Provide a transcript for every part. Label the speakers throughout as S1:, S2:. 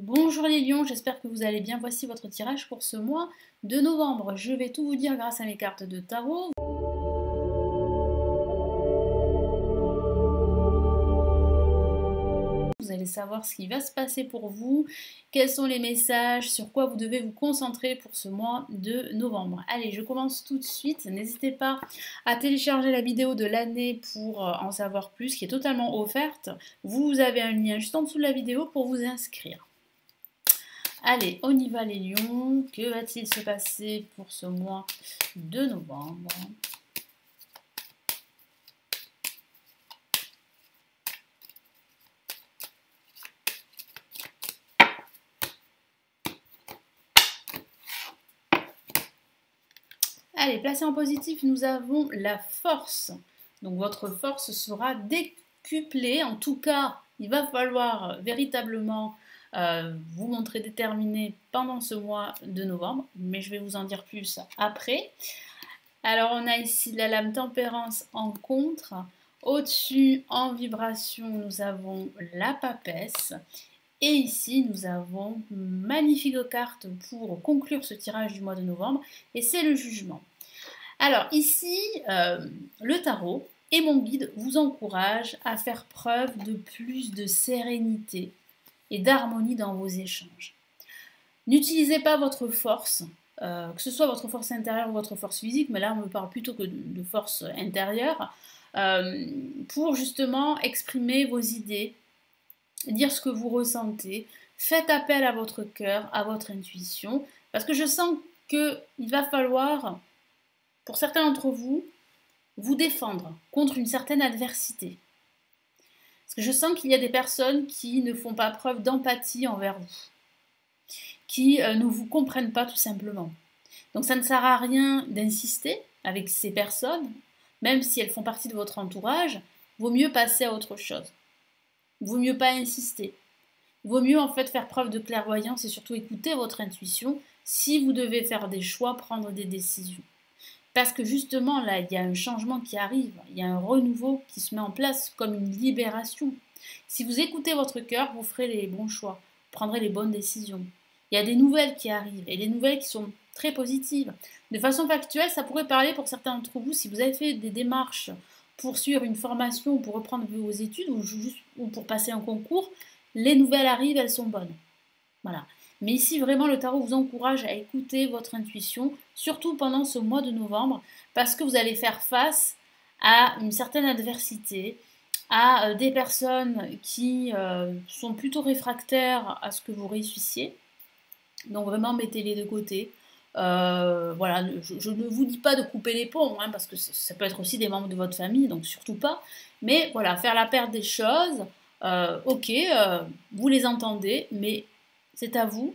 S1: Bonjour les lions, j'espère que vous allez bien. Voici votre tirage pour ce mois de novembre. Je vais tout vous dire grâce à mes cartes de tarot. Vous allez savoir ce qui va se passer pour vous, quels sont les messages, sur quoi vous devez vous concentrer pour ce mois de novembre. Allez, je commence tout de suite. N'hésitez pas à télécharger la vidéo de l'année pour en savoir plus, qui est totalement offerte. Vous avez un lien juste en dessous de la vidéo pour vous inscrire. Allez, on y va les lions. Que va-t-il se passer pour ce mois de novembre? Allez, placé en positif, nous avons la force. Donc votre force sera décuplée. En tout cas, il va falloir véritablement vous montrer déterminé pendant ce mois de novembre. Mais je vais vous en dire plus après. Alors on a ici la lame tempérance en contre. Au-dessus, en vibration, nous avons la papesse. Et ici, nous avons une magnifique carte pour conclure ce tirage du mois de novembre. Et c'est le jugement. Alors ici, le tarot et mon guide vous encouragent à faire preuve de plus de sérénité et d'harmonie dans vos échanges. N'utilisez pas votre force, que ce soit votre force intérieure ou votre force physique, mais là on me parle plutôt que de force intérieure, pour justement exprimer vos idées, dire ce que vous ressentez. Faites appel à votre cœur, à votre intuition, parce que je sens qu'il va falloir, pour certains d'entre vous, vous défendre contre une certaine adversité. Parce que je sens qu'il y a des personnes qui ne font pas preuve d'empathie envers vous, qui ne vous comprennent pas tout simplement. Donc ça ne sert à rien d'insister avec ces personnes, même si elles font partie de votre entourage, vaut mieux passer à autre chose. Vaut mieux pas insister. Vaut mieux en fait faire preuve de clairvoyance et surtout écouter votre intuition si vous devez faire des choix, prendre des décisions. Parce que justement, là, il y a un changement qui arrive, il y a un renouveau qui se met en place comme une libération. Si vous écoutez votre cœur, vous ferez les bons choix, vous prendrez les bonnes décisions. Il y a des nouvelles qui arrivent, et des nouvelles qui sont très positives. De façon factuelle, ça pourrait parler pour certains d'entre vous, si vous avez fait des démarches pour suivre une formation, ou pour reprendre vos études, ou pour passer un concours, les nouvelles arrivent, elles sont bonnes. Voilà. Mais ici, vraiment, le tarot vous encourage à écouter votre intuition, surtout pendant ce mois de novembre, parce que vous allez faire face à une certaine adversité, à des personnes qui sont plutôt réfractaires à ce que vous réussissiez. Donc vraiment, mettez-les de côté. Voilà, je ne vous dis pas de couper les ponts, hein, parce que ça peut être aussi des membres de votre famille, donc surtout pas. Mais voilà, faire la paire des choses, ok, vous les entendez, mais c'est à vous,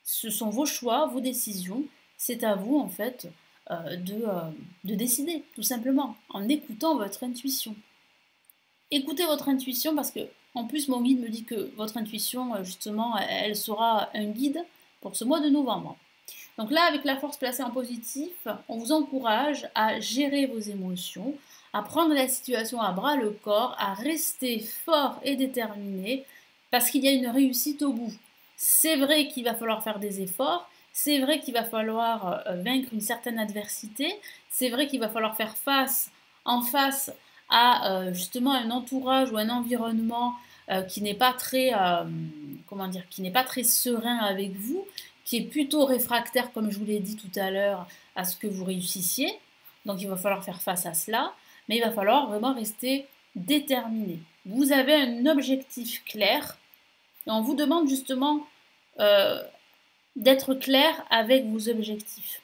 S1: ce sont vos choix, vos décisions, c'est à vous en fait de décider, tout simplement, en écoutant votre intuition. Écoutez votre intuition parce que, en plus, mon guide me dit que votre intuition, justement, elle sera un guide pour ce mois de novembre. Donc là, avec la force placée en positif, on vous encourage à gérer vos émotions, à prendre la situation à bras le corps, à rester fort et déterminé, parce qu'il y a une réussite au bout. C'est vrai qu'il va falloir faire des efforts, c'est vrai qu'il va falloir vaincre une certaine adversité, c'est vrai qu'il va falloir faire face à justement un entourage ou un environnement qui n'est pas très, comment dire, qui n'est pas très serein avec vous, qui est plutôt réfractaire, comme je vous l'ai dit tout à l'heure, à ce que vous réussissiez. Donc il va falloir faire face à cela, mais il va falloir vraiment rester déterminé. Vous avez un objectif clair, et on vous demande justement d'être clair avec vos objectifs.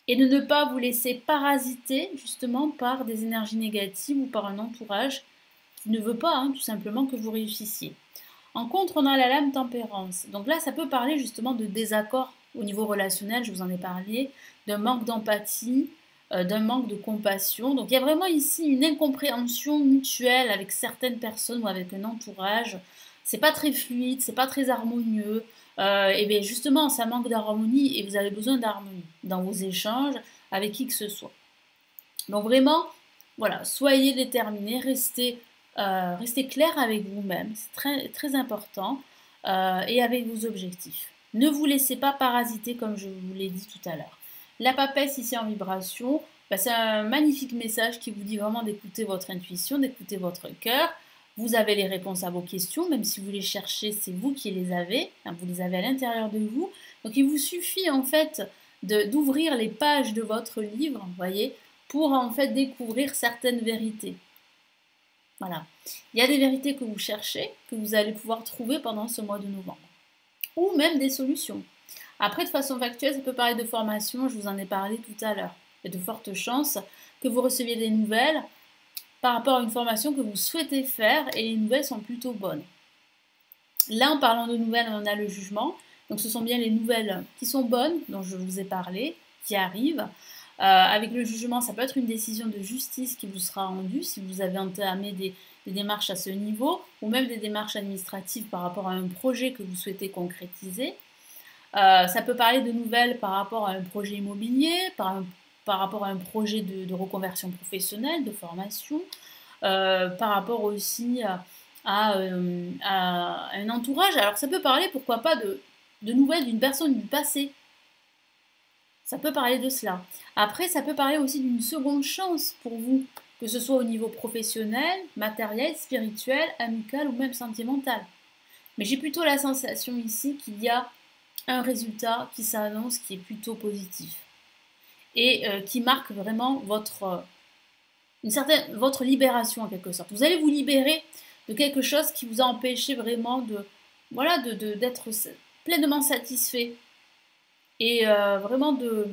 S1: Et de ne pas vous laisser parasiter justement par des énergies négatives ou par un entourage qui ne veut pas tout simplement que vous réussissiez. En contre, on a la lame tempérance. Donc là, ça peut parler justement de désaccord au niveau relationnel, je vous en ai parlé, d'un manque d'empathie, d'un manque de compassion. Donc il y a vraiment ici une incompréhension mutuelle avec certaines personnes ou avec un entourage. C'est pas très fluide, c'est pas très harmonieux. Et bien justement, ça manque d'harmonie et vous avez besoin d'harmonie dans vos échanges avec qui que ce soit. Donc vraiment, voilà, soyez déterminés, restez clair avec vous-même, c'est très, très important. et avec vos objectifs. Ne vous laissez pas parasiter comme je vous l'ai dit tout à l'heure. La papesse ici en vibration, bah, c'est un magnifique message qui vous dit vraiment d'écouter votre intuition, d'écouter votre cœur. Vous avez les réponses à vos questions, même si vous les cherchez, c'est vous qui les avez, hein, vous les avez à l'intérieur de vous. Donc il vous suffit en fait d'ouvrir les pages de votre livre, voyez, pour en fait découvrir certaines vérités. Voilà. Il y a des vérités que vous cherchez, que vous allez pouvoir trouver pendant ce mois de novembre. Ou même des solutions. Après, de façon factuelle, ça peut parler de formation, je vous en ai parlé tout à l'heure. Il y a de fortes chances que vous receviez des nouvelles par rapport à une formation que vous souhaitez faire et les nouvelles sont plutôt bonnes. Là, en parlant de nouvelles, on a le jugement. Donc, ce sont bien les nouvelles qui sont bonnes, dont je vous ai parlé, qui arrivent. Avec le jugement, ça peut être une décision de justice qui vous sera rendue si vous avez entamé des démarches à ce niveau, ou même des démarches administratives par rapport à un projet que vous souhaitez concrétiser. Ça peut parler de nouvelles par rapport à un projet immobilier, par rapport à un projet de reconversion professionnelle, de formation, par rapport aussi à un entourage. Alors ça peut parler, pourquoi pas, de nouvelles d'une personne du passé. Ça peut parler de cela. Après, ça peut parler aussi d'une seconde chance pour vous, que ce soit au niveau professionnel, matériel, spirituel, amical ou même sentimental. Mais j'ai plutôt la sensation ici qu'il y a un résultat qui s'annonce qui est plutôt positif et qui marque vraiment votre libération en quelque sorte. Vous allez vous libérer de quelque chose qui vous a empêché vraiment d'être pleinement satisfait et vraiment de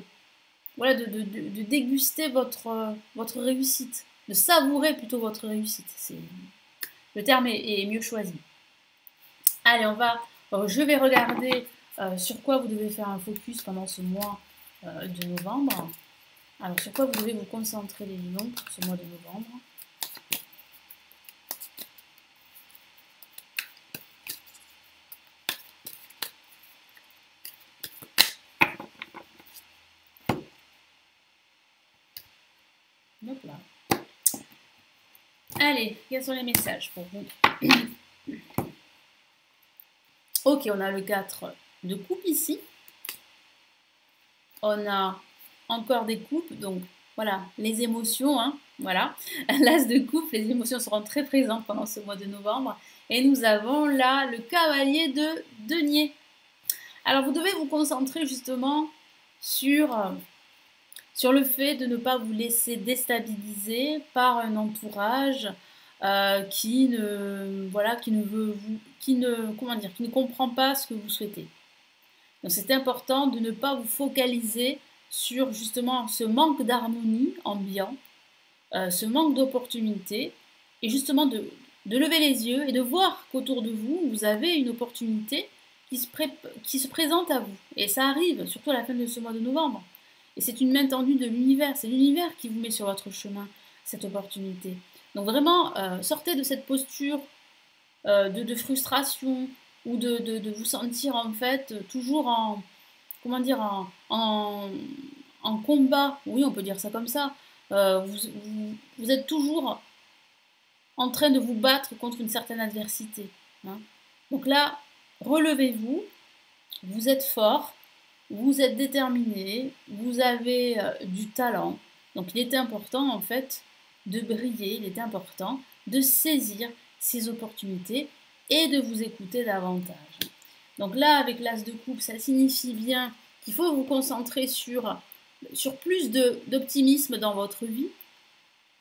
S1: déguster votre réussite, de savourer plutôt votre réussite. Le terme est mieux choisi. Allez, je vais regarder sur quoi vous devez faire un focus pendant ce mois de novembre. Alors, sur quoi vous devez vous concentrer les lions pour ce mois de novembre. Hop là. Allez, quels sont les messages pour vous? Ok, on a le 4 de coupe ici. On a encore des coupes, donc voilà, les émotions, hein, voilà. L'as de coupe, les émotions seront très présentes pendant ce mois de novembre. Et nous avons là le cavalier de denier. Alors vous devez vous concentrer justement sur le fait de ne pas vous laisser déstabiliser par un entourage qui ne comprend pas ce que vous souhaitez. Donc c'est important de ne pas vous focaliser sur justement ce manque d'harmonie ambiant, ce manque d'opportunité, et justement de lever les yeux et de voir qu'autour de vous, vous avez une opportunité qui se présente à vous. Et ça arrive, surtout à la fin de ce mois de novembre. Et c'est une main tendue de l'univers, c'est l'univers qui vous met sur votre chemin cette opportunité. Donc vraiment, sortez de cette posture de frustration ou de vous sentir en fait toujours en combat, oui on peut dire ça comme ça, vous êtes toujours en train de vous battre contre une certaine adversité. Hein. Donc là, relevez-vous, vous êtes fort, vous êtes déterminé, vous avez du talent. Donc il est important en fait de briller, il est important de saisir ces opportunités et de vous écouter davantage. Donc là, avec l'as de coupe, ça signifie bien qu'il faut vous concentrer sur plus d'optimisme dans votre vie,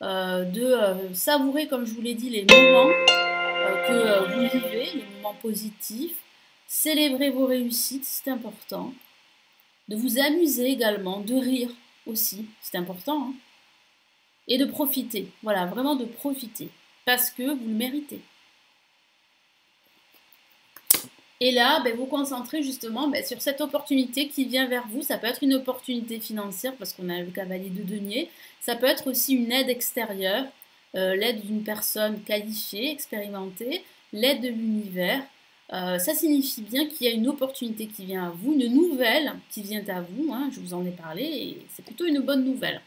S1: de savourer, comme je vous l'ai dit, les moments que vous vivez, les moments positifs, célébrer vos réussites, c'est important, de vous amuser également, de rire aussi, c'est important, hein, et de profiter, voilà, vraiment de profiter, parce que vous le méritez. Et là, vous concentrez justement sur cette opportunité qui vient vers vous. Ça peut être une opportunité financière parce qu'on a le cavalier de denier. Ça peut être aussi une aide extérieure, l'aide d'une personne qualifiée, expérimentée, l'aide de l'univers. Ça signifie bien qu'il y a une opportunité qui vient à vous, une nouvelle qui vient à vous. Hein, je vous en ai parlé et c'est plutôt une bonne nouvelle.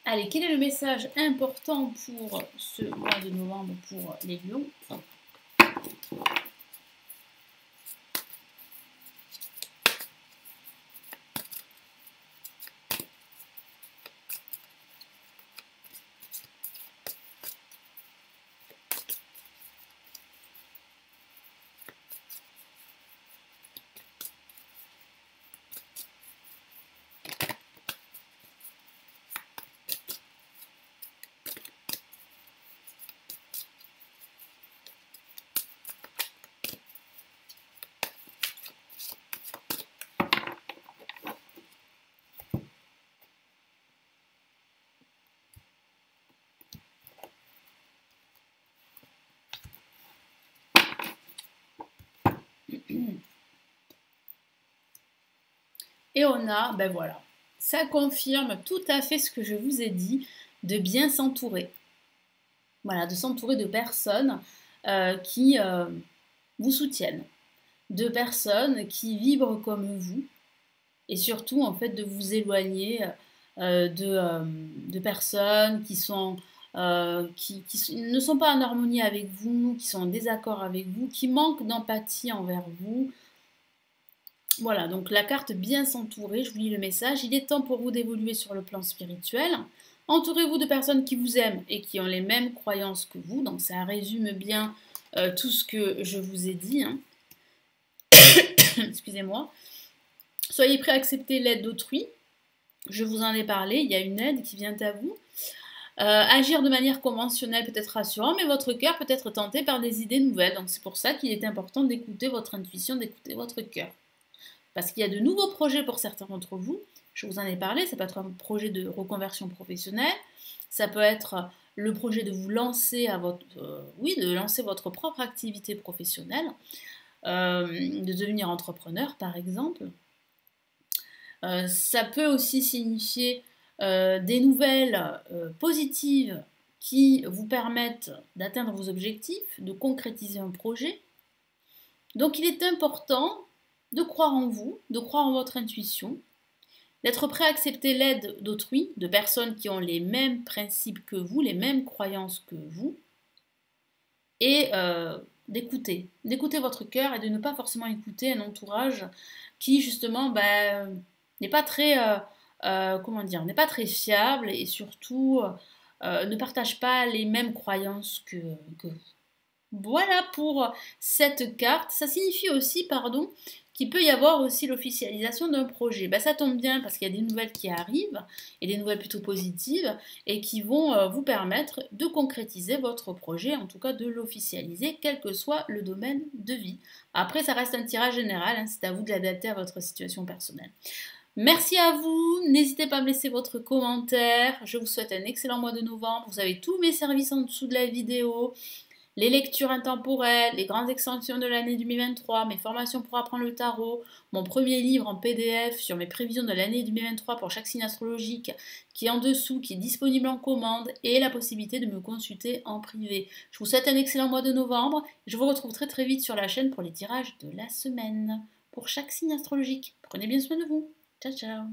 S1: Allez, quel est le message important pour ce mois de novembre pour les lions ? Et on a, ben voilà, ça confirme tout à fait ce que je vous ai dit, de bien s'entourer. Voilà, de s'entourer de personnes qui vous soutiennent, de personnes qui vibrent comme vous, et surtout en fait de vous éloigner de personnes qui sont qui ne sont pas en harmonie avec vous, qui sont en désaccord avec vous, qui manquent d'empathie envers vous. Voilà, donc la carte bien s'entourer, je vous lis le message. Il est temps pour vous d'évoluer sur le plan spirituel. Entourez-vous de personnes qui vous aiment et qui ont les mêmes croyances que vous. Donc ça résume bien tout ce que je vous ai dit, hein. Excusez-moi. Soyez prêts à accepter l'aide d'autrui. Je vous en ai parlé, il y a une aide qui vient à vous. Agir de manière conventionnelle peut être rassurant, mais votre cœur peut être tenté par des idées nouvelles. Donc c'est pour ça qu'il est important d'écouter votre intuition, d'écouter votre cœur. Parce qu'il y a de nouveaux projets pour certains d'entre vous. Je vous en ai parlé, ça peut être un projet de reconversion professionnelle, ça peut être le projet de vous lancer à votre, de lancer votre propre activité professionnelle, de devenir entrepreneur par exemple. Ça peut aussi signifier des nouvelles positives qui vous permettent d'atteindre vos objectifs, de concrétiser un projet. Donc il est important de croire en vous, de croire en votre intuition, d'être prêt à accepter l'aide d'autrui, de personnes qui ont les mêmes principes que vous, les mêmes croyances que vous, et d'écouter votre cœur et de ne pas forcément écouter un entourage qui justement n'est pas très, n'est pas très fiable et surtout ne partage pas les mêmes croyances que vous. Voilà pour cette carte. Ça signifie aussi, pardon, qu'il peut y avoir aussi l'officialisation d'un projet. Ça tombe bien parce qu'il y a des nouvelles qui arrivent, et des nouvelles plutôt positives, et qui vont vous permettre de concrétiser votre projet, en tout cas de l'officialiser, quel que soit le domaine de vie. Après, ça reste un tirage général, hein, c'est à vous de l'adapter à votre situation personnelle. Merci à vous, n'hésitez pas à me laisser votre commentaire, je vous souhaite un excellent mois de novembre, vous avez tous mes services en dessous de la vidéo, les lectures intemporelles, les grandes extensions de l'année 2023, mes formations pour apprendre le tarot, mon premier livre en PDF sur mes prévisions de l'année 2023 pour chaque signe astrologique qui est en dessous, qui est disponible en commande et la possibilité de me consulter en privé. Je vous souhaite un excellent mois de novembre. Je vous retrouve très très vite sur la chaîne pour les tirages de la semaine pour chaque signe astrologique. Prenez bien soin de vous. Ciao ciao.